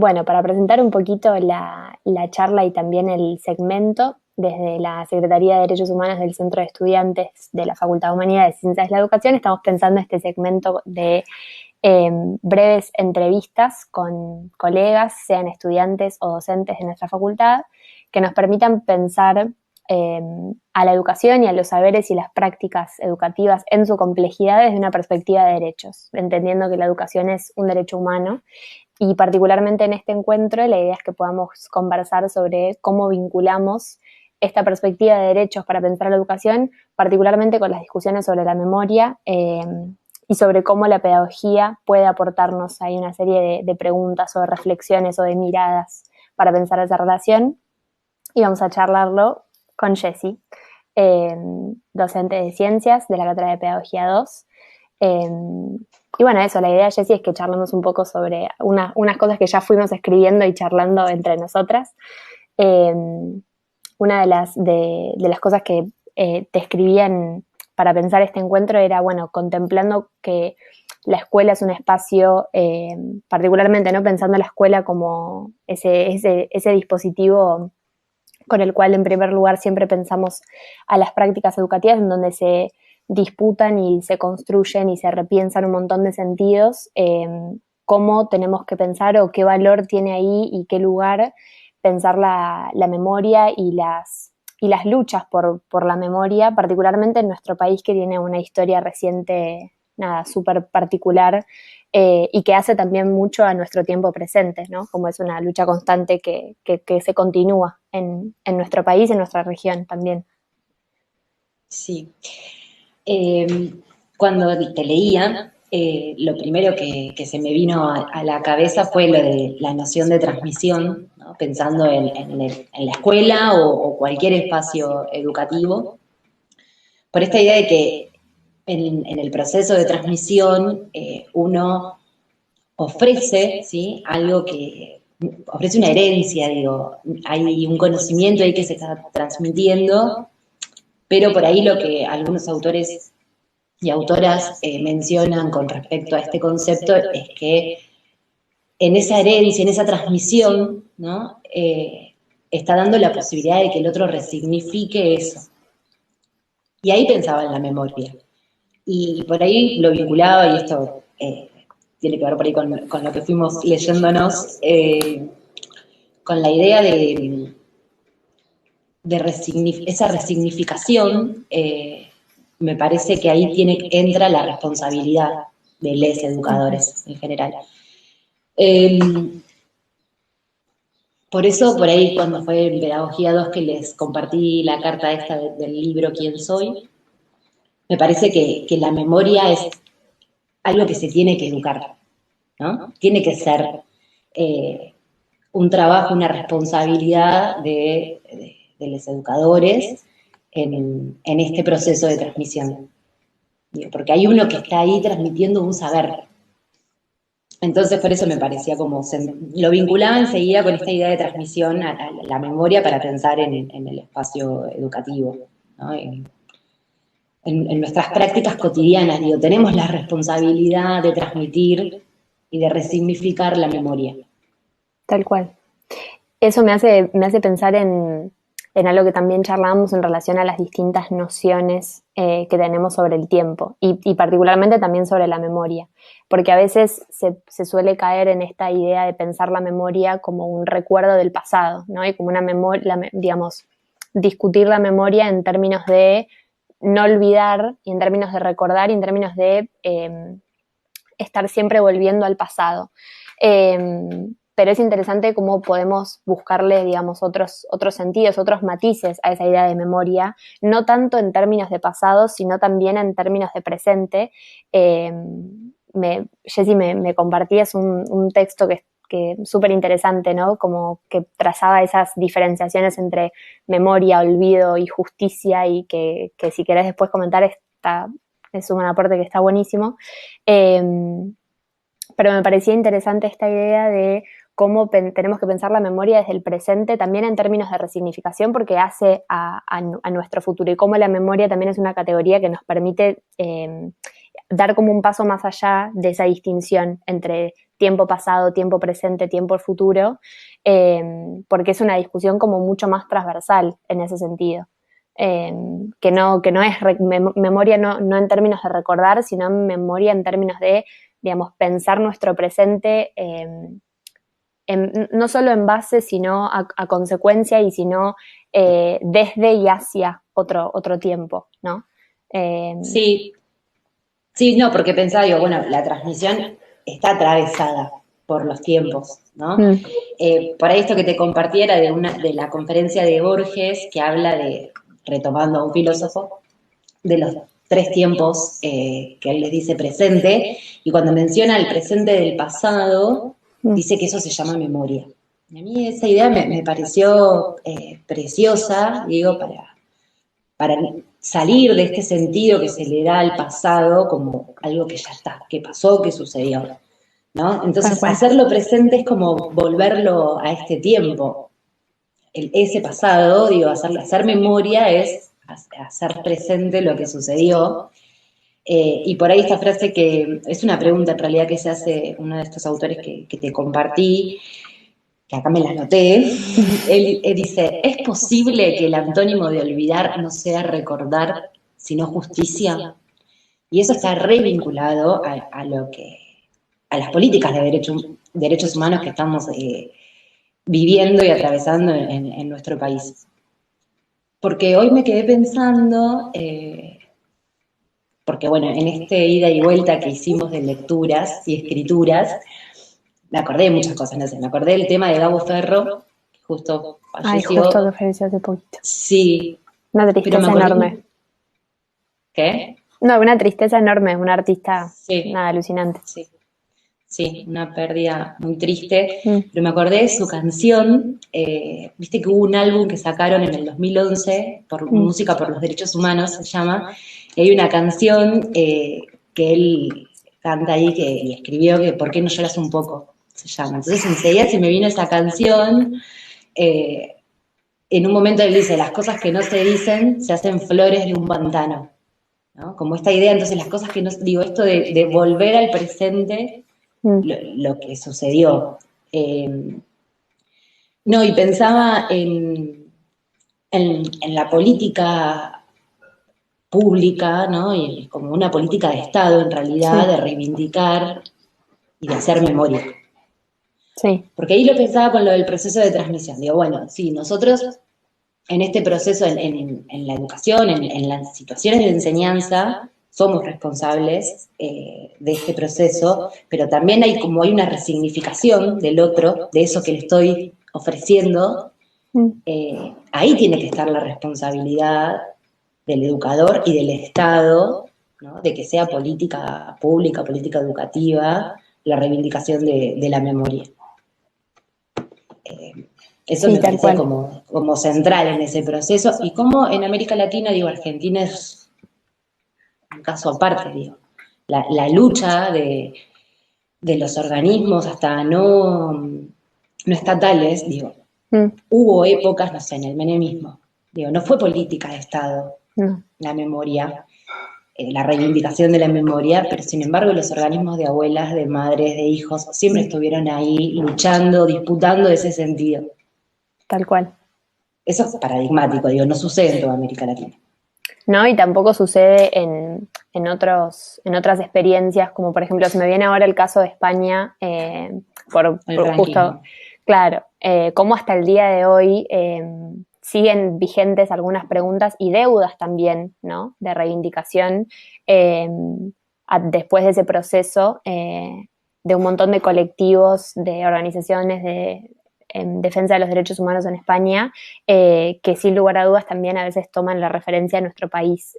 Bueno, para presentar un poquito la charla y también el segmento, desde la Secretaría de Derechos Humanos del Centro de Estudiantes de la Facultad de Humanidades y Ciencias de la Educación, estamos pensando este segmento de breves entrevistas con colegas, sean estudiantes o docentes de nuestra facultad, que nos permitan pensar a la educación y a los saberes y las prácticas educativas en su complejidad desde una perspectiva de derechos, entendiendo que la educación es un derecho humano. Y particularmente en este encuentro la idea es que podamos conversar sobre cómo vinculamos esta perspectiva de derechos para pensar la educación, particularmente con las discusiones sobre la memoria y sobre cómo la pedagogía puede aportarnos ahí una serie de preguntas o de reflexiones o de miradas para pensar esa relación. Y vamos a charlarlo con Jessie, docente de ciencias de la Cátedra de Pedagogía 2. Y bueno, eso, la idea, Jessie, es que charlemos un poco sobre unas cosas que ya fuimos escribiendo y charlando entre nosotras. Una de las cosas que te escribían para pensar este encuentro era, bueno, contemplando que la escuela es un espacio, particularmente, ¿no? Pensando la escuela como ese dispositivo con el cual en primer lugar siempre pensamos a las prácticas educativas, en donde se disputan y se construyen y se repiensan un montón de sentidos, cómo tenemos que pensar o qué valor tiene ahí y qué lugar pensar la memoria y las luchas por la memoria, particularmente en nuestro país, que tiene una historia reciente, nada, súper particular, y que hace también mucho a nuestro tiempo presente, ¿no? Como es una lucha constante que se continúa en nuestro país, en nuestra región también. Sí. Cuando te leía, lo primero que se me vino a la cabeza fue lo de la noción de transmisión, ¿no? Pensando en la escuela o cualquier espacio educativo, por esta idea de que en el proceso de transmisión uno ofrece, ¿sí? Algo que ofrece una herencia, digo, hay un conocimiento ahí que se está transmitiendo, pero por ahí lo que algunos autores y autoras mencionan con respecto a este concepto es que en esa herencia, en esa transmisión, ¿no? Está dando la posibilidad de que el otro resignifique eso. Y ahí pensaba en la memoria. Y por ahí lo vinculaba, y esto tiene que ver por ahí con lo que fuimos leyéndonos, con la idea de esa resignificación. Me parece que ahí entra la responsabilidad de los educadores en general. Por eso, por ahí, cuando fue en Pedagogía 2 que les compartí la carta esta del libro ¿Quién soy?, me parece que la memoria es algo que se tiene que educar, ¿no? Tiene que ser un trabajo, una responsabilidad de los educadores en este proceso de transmisión. Porque hay uno que está ahí transmitiendo un saber. Entonces, por eso me parecía como, lo vinculaba enseguida con esta idea de transmisión a la memoria para pensar en el espacio educativo, ¿no? En nuestras prácticas cotidianas, digo, tenemos la responsabilidad de transmitir y de resignificar la memoria. Tal cual. Eso me hace pensar en algo que también charlábamos en relación a las distintas nociones que tenemos sobre el tiempo y particularmente también sobre la memoria, porque a veces se suele caer en esta idea de pensar la memoria como un recuerdo del pasado, ¿no? Y como una memoria, digamos, discutir la memoria en términos de no olvidar y en términos de recordar y en términos de estar siempre volviendo al pasado. Pero es interesante cómo podemos buscarle, digamos, otros sentidos, otros matices a esa idea de memoria, no tanto en términos de pasado, sino también en términos de presente. Jessie, me compartías un texto que súper interesante, ¿no? Como que trazaba esas diferenciaciones entre memoria, olvido y justicia, y que si querés después comentar, es un aporte que está buenísimo. Pero me parecía interesante esta idea de cómo tenemos que pensar la memoria desde el presente, también en términos de resignificación, porque hace a nuestro futuro, y cómo la memoria también es una categoría que nos permite dar como un paso más allá de esa distinción entre tiempo pasado, tiempo presente, tiempo futuro, porque es una discusión como mucho más transversal en ese sentido. Que no es memoria no en términos de recordar, sino memoria en términos de, digamos, pensar nuestro presente no solo en base, sino a consecuencia y sino desde y hacia otro tiempo, ¿no? Sí, sí, no, porque pensaba, digo, bueno, la transmisión está atravesada por los tiempos, ¿no? Mm. Por ahí esto que te compartiera de la conferencia de Borges, que habla de, retomando a un filósofo, de los tres tiempos que él les dice presente, y cuando menciona el presente del pasado, dice que eso se llama memoria. Y a mí esa idea me pareció preciosa, digo, para salir de este sentido que se le da al pasado como algo que ya está, que pasó, que sucedió, ¿no? Entonces, hacerlo presente es como volverlo a este tiempo. Ese pasado, digo, hacer memoria es hacer presente lo que sucedió. Y por ahí esta frase que es una pregunta en realidad que se hace uno de estos autores que te compartí, que acá me la anoté, él dice, ¿es posible que el antónimo de olvidar no sea recordar, sino justicia? Y eso está re vinculado a las políticas de derechos humanos que estamos viviendo y atravesando en nuestro país. Porque hoy me quedé pensando, porque bueno, en este ida y vuelta que hicimos de lecturas y escrituras, me acordé de muchas cosas, no sé, me acordé del tema de Gabo Ferro, que justo falleció. Ay, justo que falleció hace poquito. Sí. Una tristeza enorme. ¿Qué? No, una tristeza enorme, un artista sí. nada alucinante. Sí. Sí, una pérdida muy triste, pero me acordé de su canción, viste que hubo un álbum que sacaron en el 2011, Música por los Derechos Humanos se llama, y hay una canción que él canta ahí y escribió que ¿Por qué no lloras un poco? Se llama. Entonces enseguida se me vino esa canción, en un momento él dice, las cosas que no se dicen se hacen flores de un pantano, ¿no? Como esta idea, entonces las cosas que no, digo, esto de volver al presente, lo que sucedió. No, y pensaba en la política pública, ¿no? Y como una política de Estado, en realidad, de reivindicar y de hacer memoria. Sí. Porque ahí lo pensaba con lo del proceso de transmisión. Digo, bueno, sí, nosotros en este proceso, en la educación, en las situaciones de enseñanza, somos responsables de este proceso, pero también hay una resignificación del otro, de eso que le estoy ofreciendo. Ahí tiene que estar la responsabilidad del educador y del Estado, ¿no? De que sea política pública, política educativa, la reivindicación de la memoria. Eso sí, me parece como central en ese proceso. Y como en América Latina, digo, Argentina es un caso aparte, digo. La lucha de los organismos hasta no estatales, digo, hubo épocas, no sé, en el menemismo, digo, no fue política de Estado la memoria, la reivindicación de la memoria, pero sin embargo los organismos de abuelas, de madres, de hijos, siempre estuvieron ahí luchando, disputando ese sentido. Tal cual. Eso es paradigmático, digo, no sucede en toda América Latina. No, y tampoco sucede en otras experiencias, como por ejemplo, se me viene ahora el caso de España, por justo, claro, cómo hasta el día de hoy siguen vigentes algunas preguntas y deudas también, ¿no? De reivindicación después de ese proceso de un montón de colectivos, de organizaciones en defensa de los derechos humanos en España, que sin lugar a dudas también a veces toman la referencia de nuestro país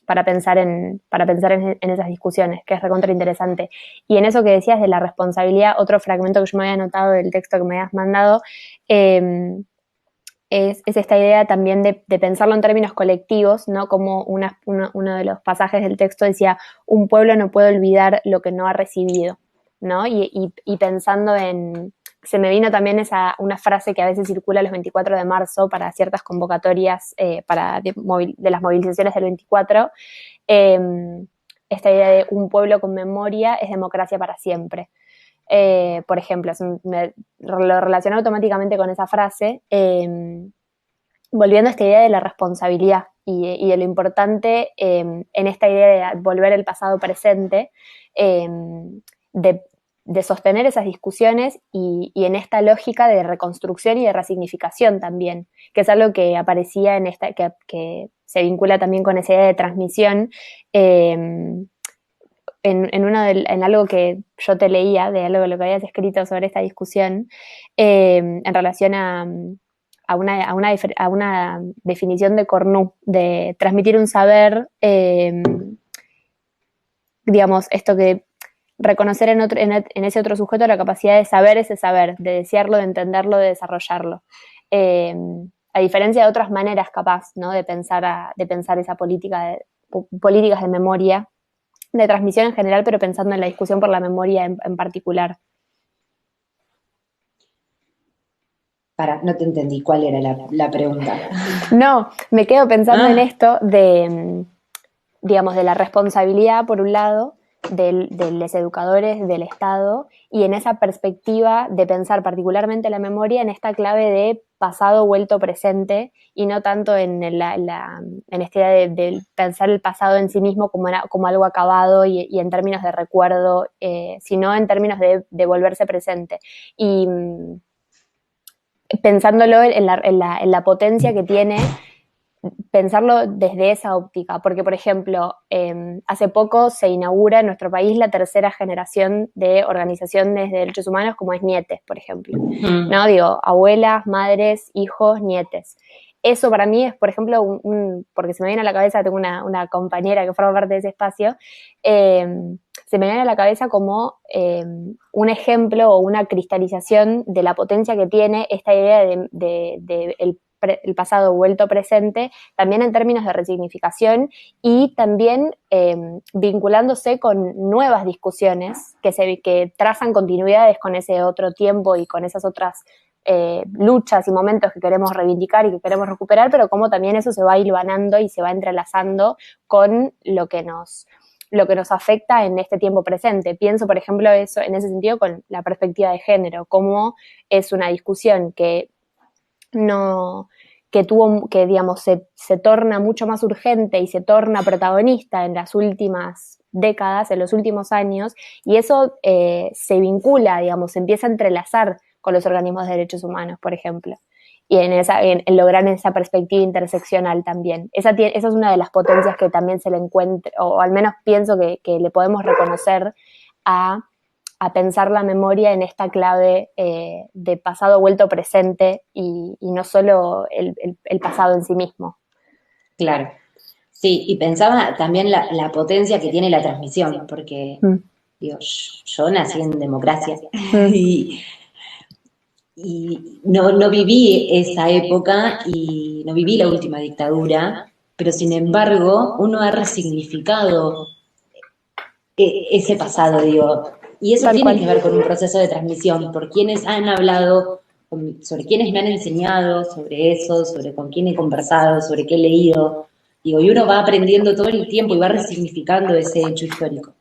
para pensar en esas discusiones, que es recontra interesante. Y en eso que decías de la responsabilidad, otro fragmento que yo me había anotado del texto que me habías mandado, es esta idea también de pensarlo en términos colectivos, ¿no? Como uno de los pasajes del texto decía, un pueblo no puede olvidar lo que no ha recibido, ¿no? Y pensando se me vino también una frase que a veces circula los 24 de marzo para ciertas convocatorias de las movilizaciones del 24, esta idea de un pueblo con memoria es democracia para siempre. Por ejemplo, lo relaciono automáticamente con esa frase, volviendo a esta idea de la responsabilidad y de lo importante en esta idea de volver el pasado presente, de sostener esas discusiones y en esta lógica de reconstrucción y de resignificación también, que es algo que aparecía en esta, que se vincula también con esa idea de transmisión, en algo que yo te leía, de algo lo que habías escrito sobre esta discusión, en relación a una definición de Cornu, de transmitir un saber, digamos, esto que reconocer en ese otro sujeto la capacidad de saber ese saber, de desearlo, de entenderlo, de desarrollarlo. A diferencia de otras maneras capaz, ¿no? de pensar esa políticas de memoria, de transmisión en general, pero pensando en la discusión por la memoria en particular. No te entendí cuál era la pregunta. No, me quedo pensando en esto de, digamos, de la responsabilidad, por un lado, de los educadores, del Estado, y en esa perspectiva de pensar particularmente la memoria en esta clave de pasado vuelto presente, y no tanto en esta idea de pensar el pasado en sí mismo como algo acabado y en términos de recuerdo, sino en términos de volverse presente. Y pensándolo en la potencia que tiene, pensarlo desde esa óptica, porque, por ejemplo, hace poco se inaugura en nuestro país la tercera generación de organizaciones de derechos humanos, como es Nietes, por ejemplo. ¿No? Digo, abuelas, madres, hijos, nietes. Eso para mí es, por ejemplo, porque se me viene a la cabeza, tengo una compañera que forma parte de ese espacio, se me viene a la cabeza como un ejemplo o una cristalización de la potencia que tiene esta idea de el pasado vuelto presente, también en términos de resignificación y también vinculándose con nuevas discusiones que trazan continuidades con ese otro tiempo y con esas otras luchas y momentos que queremos reivindicar y que queremos recuperar, pero como también eso se va hilvanando y se va entrelazando con lo que nos afecta en este tiempo presente. Pienso, por ejemplo, eso en ese sentido con la perspectiva de género, cómo es una discusión que digamos, se torna mucho más urgente y se torna protagonista en las últimas décadas, en los últimos años, y eso se vincula, digamos, se empieza a entrelazar con los organismos de derechos humanos, por ejemplo, y en lograr esa perspectiva interseccional también. Esa es una de las potencias que también se le encuentra, o al menos pienso que le podemos reconocer a pensar la memoria en esta clave de pasado vuelto presente y no solo el pasado en sí mismo. Claro. Sí, y pensaba también la potencia que tiene la transmisión, porque digo, yo nací en democracia y no viví esa época y no viví la última dictadura, pero sin embargo uno ha resignificado ese pasado, digo, y eso tiene que ver con un proceso de transmisión, por quienes han hablado, sobre quienes me han enseñado sobre eso, sobre con quién he conversado, sobre qué he leído, digo, y uno va aprendiendo todo el tiempo y va resignificando ese hecho histórico.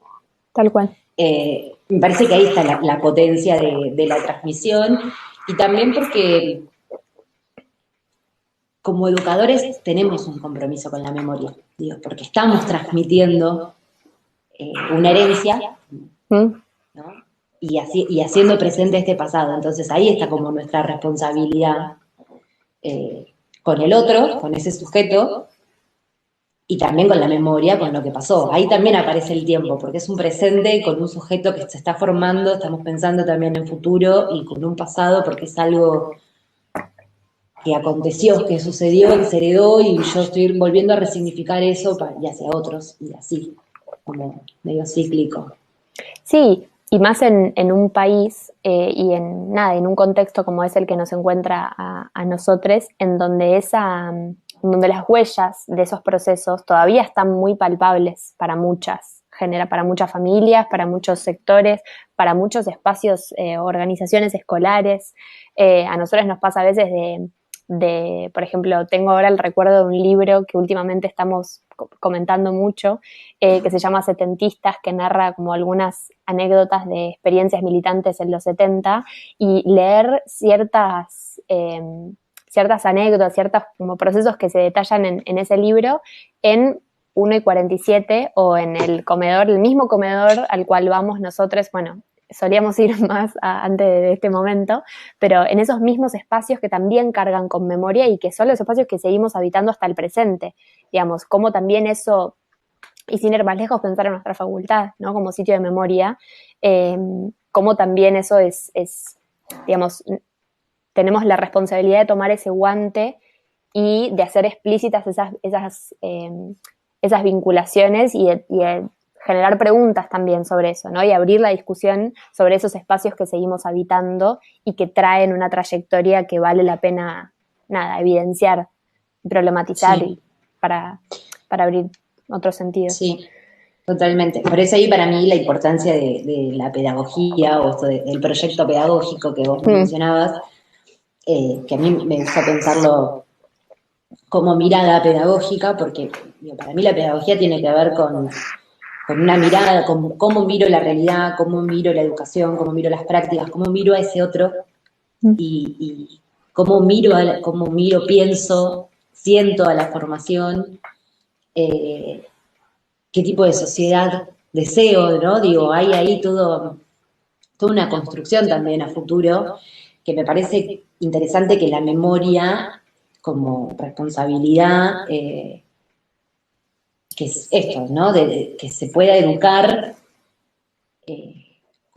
Tal cual. Me parece que ahí está la potencia de la transmisión, y también porque como educadores tenemos un compromiso con la memoria, digo, porque estamos transmitiendo una herencia, ¿no? Y haciendo presente este pasado. Entonces ahí está como nuestra responsabilidad con el otro, con ese sujeto, y también con la memoria, con lo que pasó. Ahí también aparece el tiempo, porque es un presente con un sujeto que se está formando, estamos pensando también en futuro, y con un pasado, porque es algo que aconteció, que sucedió, que se heredó, y yo estoy volviendo a resignificar eso y hacia otros, y así, como medio cíclico. Sí, y más en un país y en un contexto como es el que nos encuentra a nosotros, en donde donde las huellas de esos procesos todavía están muy palpables para muchas familias, para muchos sectores, para muchos espacios, organizaciones escolares. A nosotros nos pasa a veces por ejemplo, tengo ahora el recuerdo de un libro que últimamente estamos comentando mucho, que se llama Setentistas, que narra como algunas anécdotas de experiencias militantes en los 70, y leer ciertas anécdotas, ciertos como procesos que se detallan en ese libro en 1:47 o en el comedor, el mismo comedor al cual vamos nosotros, bueno, solíamos ir más antes de este momento, pero en esos mismos espacios que también cargan con memoria y que son los espacios que seguimos habitando hasta el presente, digamos, como también eso, y sin ir más lejos, pensar en nuestra facultad, ¿no? Como sitio de memoria, como también eso es, digamos, tenemos la responsabilidad de tomar ese guante y de hacer explícitas esas vinculaciones y de generar preguntas también sobre eso, ¿no? Y abrir la discusión sobre esos espacios que seguimos habitando y que traen una trayectoria que vale la pena, nada, evidenciar, problematizar Sí. y para abrir otro sentido. Sí, totalmente. Por eso ahí para mí la importancia de la pedagogía o esto del proyecto pedagógico que vos mencionabas, que a mí me gusta pensarlo como mirada pedagógica, porque digo, para mí la pedagogía tiene que ver con una mirada, con cómo miro la realidad, cómo miro la educación, cómo miro las prácticas, cómo miro a ese otro y cómo miro, pienso, siento a la formación, qué tipo de sociedad deseo, ¿no? Digo, hay ahí toda una construcción también a futuro que me parece interesante que la memoria como responsabilidad, que es esto, ¿no? Que se pueda educar,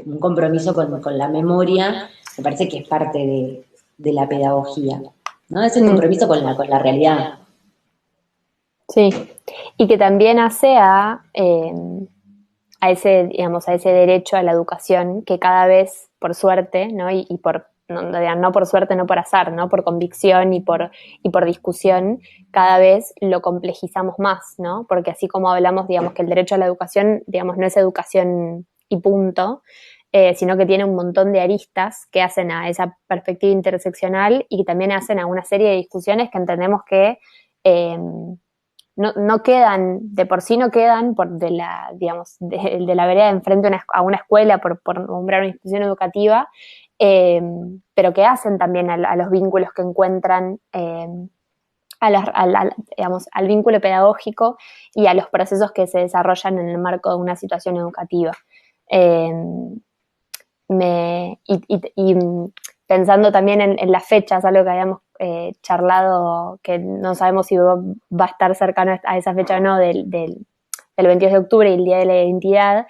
un compromiso con la memoria, me parece que es parte de la pedagogía, ¿no? Ese compromiso con la realidad. Sí, y que también hace a ese, digamos, a ese derecho a la educación que cada vez, por suerte, ¿no? Y por, no por suerte, no por azar, ¿no? Por convicción y por discusión, cada vez lo complejizamos más, ¿no? Porque así como hablamos, digamos, que el derecho a la educación, digamos, no es educación y punto, sino que tiene un montón de aristas que hacen a esa perspectiva interseccional y que también hacen a una serie de discusiones que entendemos que no quedan, de por sí no quedan de la vereda de enfrente a una escuela, por nombrar una institución educativa, pero que hacen también a los vínculos que encuentran, digamos, al vínculo pedagógico y a los procesos que se desarrollan en el marco de una situación educativa. Y pensando también en las fechas, algo que habíamos charlado, que no sabemos si va a estar cercano a esa fecha o no, del 22 de octubre y el Día de la Identidad,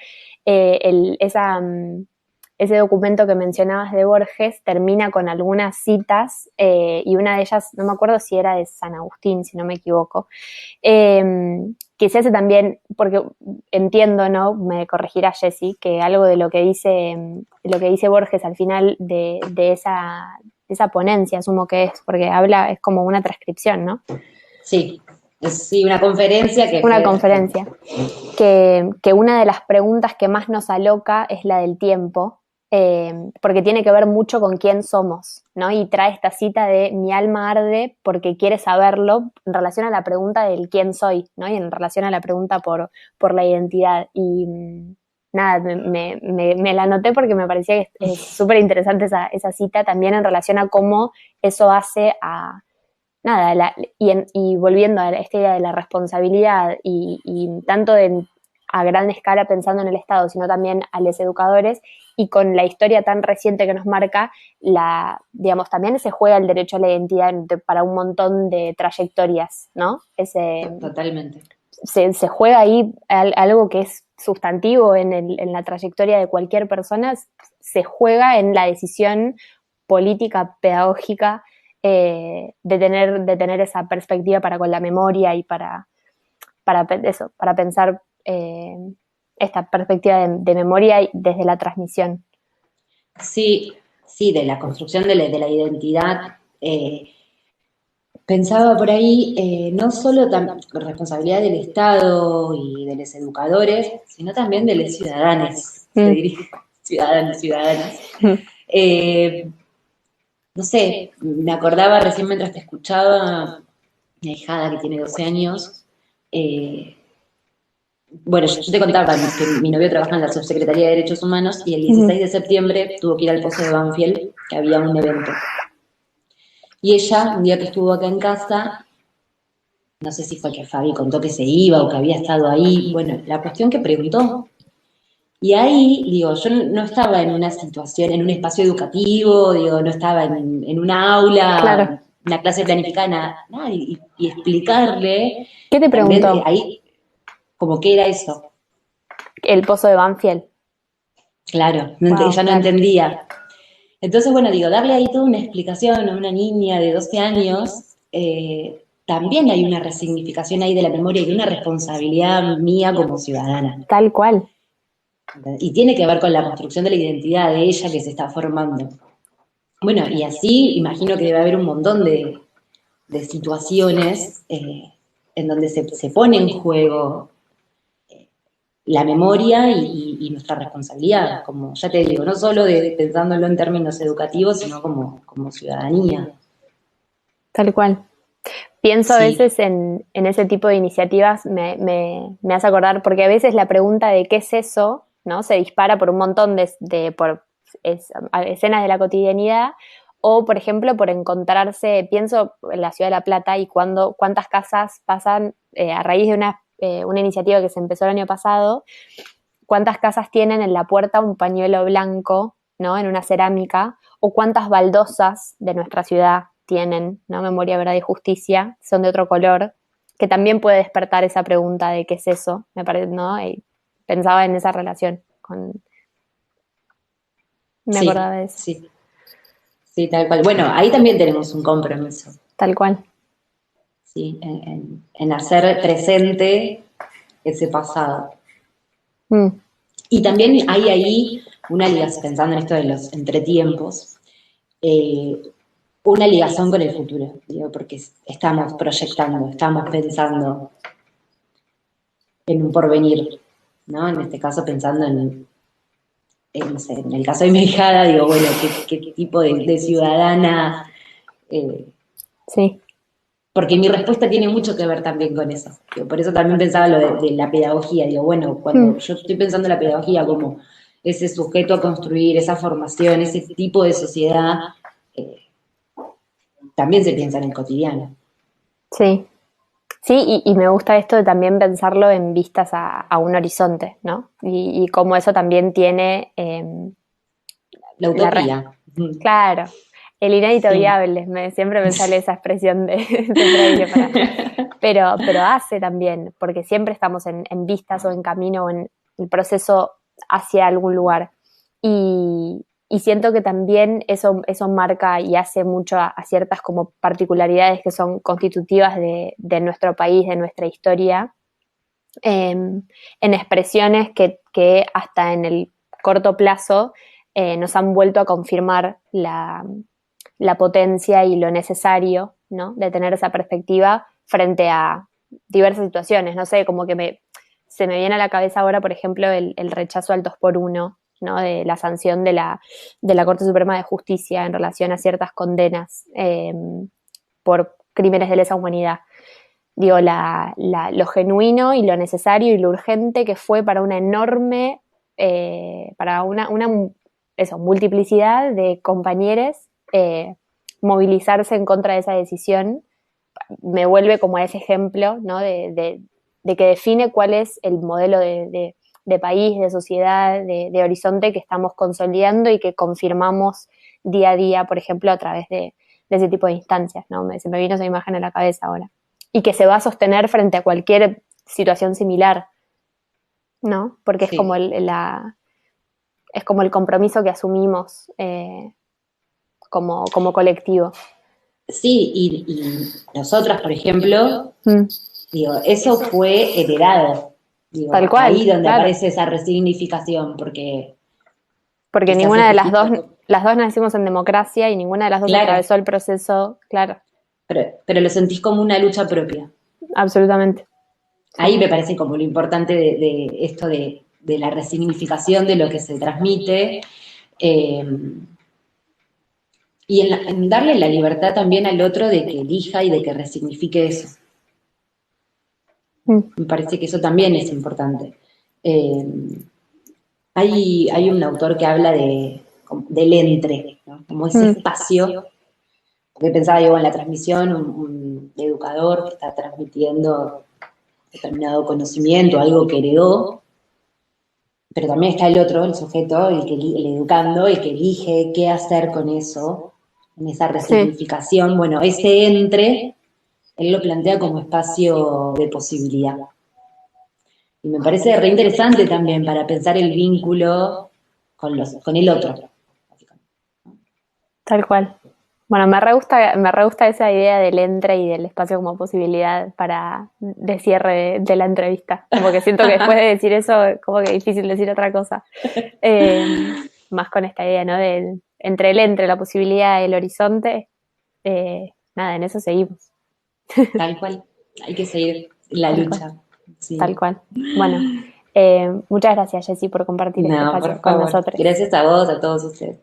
ese documento que mencionabas de Borges termina con algunas citas, y una de ellas, no me acuerdo si era de San Agustín, si no me equivoco, que se hace también, porque entiendo, ¿no? Me corregirá Jessie, que algo de lo que dice Borges al final de esa ponencia, asumo que es, porque es como una transcripción, ¿no? Sí, sí, una conferencia que una fue... conferencia. Que una de las preguntas que más nos aloca es la del tiempo, porque tiene que ver mucho con quién somos, ¿no? Y trae esta cita de mi alma arde porque quiere saberlo en relación a la pregunta del quién soy, ¿no? Y en relación a la pregunta por la identidad. Y nada, me la anoté porque me parecía que es súper interesante esa cita también en relación a cómo eso hace a... Nada, y volviendo a esta idea de la responsabilidad y tanto a gran escala pensando en el Estado, sino también a los educadores, y con la historia tan reciente que nos marca, digamos, también se juega el derecho a la identidad para un montón de trayectorias, ¿no? Totalmente. Se juega ahí algo que es sustantivo en la trayectoria de cualquier persona, se juega en la decisión política, pedagógica, de tener esa perspectiva para con la memoria y para pensar esta perspectiva de memoria desde la transmisión. Sí, sí, de la construcción de la identidad. Pensaba por ahí, no solo responsabilidad del Estado y de los educadores, sino también de los ciudadanos, se diría, ciudadanos, ciudadanas. No sé, me acordaba recién mientras te escuchaba, mi hijada que tiene 12 años, bueno, yo te contaba que mi novio trabaja en la Subsecretaría de Derechos Humanos y el 16 de septiembre tuvo que ir al Pozo de Banfield, que había un evento. Y ella, un día que estuvo acá en casa, no sé si fue que Fabi contó que se iba o que había estado ahí, bueno, la cuestión que preguntó. Y ahí, digo, yo no estaba en una situación, en un espacio educativo, digo, no estaba en una Claro. aula, una clase planificada, nada, y explicarle, ¿Qué te y también preguntó? ahí, como que era eso, El pozo de Banfield. claro, Wow, ella no claro. entendía. Entonces, bueno, digo, darle ahí toda una explicación a una niña de 12 años, también hay una resignificación ahí de la memoria y una responsabilidad mía como ciudadana. Tal cual. Y tiene que ver con la construcción de la identidad de ella que se está formando. Bueno, y así imagino que debe haber un montón de situaciones en donde se pone en juego la memoria y nuestra responsabilidad, como ya te digo, no solo pensándolo en términos educativos, sino como ciudadanía. Tal cual. Pienso a Sí, veces en ese tipo de iniciativas, me hace acordar, porque a veces la pregunta de qué es eso, ¿no? Se dispara por un montón por escenas de la cotidianidad, o por ejemplo por encontrarse, pienso en la ciudad de La Plata y cuántas casas pasan a raíz de una iniciativa que se empezó el año pasado, cuántas casas tienen en la puerta un pañuelo blanco, ¿no? En una cerámica, o cuántas baldosas de nuestra ciudad tienen, ¿no? Memoria, verdad y justicia, son de otro color, que también puede despertar esa pregunta de qué es eso, me parece, ¿no? Y pensaba en esa relación me acordaba sí, de eso, sí, sí, tal cual. Bueno, ahí también tenemos un compromiso, tal cual. ¿sí? En hacer presente ese pasado. Mm, Y también hay ahí una ligación, pensando en esto de los entretiempos, eh, una ligación con el futuro, digo, porque estamos proyectando, estamos pensando en un porvenir, ¿no? En este caso pensando no sé, en el caso de mi hijada, digo, bueno, qué tipo de ciudadana, eh, sí, porque mi respuesta tiene mucho que ver también con eso. Digo, por eso también pensaba lo de la pedagogía, digo, bueno, mm, cuando yo estoy pensando en la pedagogía como ese sujeto a construir, esa formación, ese tipo de sociedad, eh, también se piensa en el cotidiano. sí. Sí, y me gusta esto de también pensarlo en vistas a un horizonte, ¿no? Y cómo eso también tiene La la res- utopía. Ujú. claro, el inédito Sí. viable, siempre me sale esa expresión de Freire pero hace también, porque siempre estamos en vistas o en camino o en el proceso hacia algún lugar. Y siento que también eso marca y hace mucho a ciertas como particularidades que son constitutivas de nuestro país, de nuestra historia, en expresiones que hasta en el corto plazo nos han vuelto a confirmar la potencia y lo necesario, ¿no? De tener esa perspectiva frente a diversas situaciones. No sé, como que se me viene a la cabeza ahora, por ejemplo, el rechazo al 2x1, ¿no? De la sanción de la Corte Suprema de Justicia en relación a ciertas condenas por crímenes de lesa humanidad. Digo, lo genuino y lo necesario y lo urgente que fue para una enorme, para una eso, multiplicidad de compañeros movilizarse en contra de esa decisión, me vuelve como a ese ejemplo, ¿no? De que define cuál es el modelo de país, de sociedad, de horizonte que estamos consolidando y que confirmamos día a día, por ejemplo, a través de ese tipo de instancias, ¿no? Se me vino esa imagen a la cabeza ahora. Y que se va a sostener frente a cualquier situación similar, ¿no? Porque es como Sí, es como el compromiso que asumimos como colectivo. sí, y nosotras, por ejemplo, Mm. digo, eso fue heredado. Tal Digo, ahí cual, donde claro. aparece esa resignificación, porque Porque quizás ninguna de este tipo de... las dos nacimos en democracia y ninguna de las dos Claro, atravesó el proceso, claro, pero lo sentís como una lucha propia. absolutamente. Ahí Sí, me parece como lo importante de esto de la resignificación de lo que se transmite eh, y en darle la libertad también al otro de que elija y de que resignifique eso. Mm, Me parece que eso también es importante. Eh, hay un autor que habla del entre, ¿no? Como ese mm, espacio, porque pensaba, digo, en la transmisión, un educador que está transmitiendo determinado conocimiento, algo que heredó, pero también está el otro, el sujeto, el educando, el que elige qué hacer con eso, en esa sí, resignificación. Bueno, ese entre, él lo plantea como espacio de posibilidad. Y me parece re interesante también para pensar el vínculo con el otro. tal cual. Bueno, me re gusta esa idea del entre y del espacio como posibilidad para de cierre de la entrevista. Como que siento que después de decir eso, como que es difícil decir otra cosa. Eh, Más con esta idea, ¿no? De, entre el entre, la posibilidad y el horizonte. Nada, en eso seguimos. Tal cual. Hay que seguir la Tal cual, lucha. tal Sí. cual. Bueno, muchas gracias, Jessy, por compartir este No, espacio por con favor. nosotros. Gracias a vos, a todos ustedes.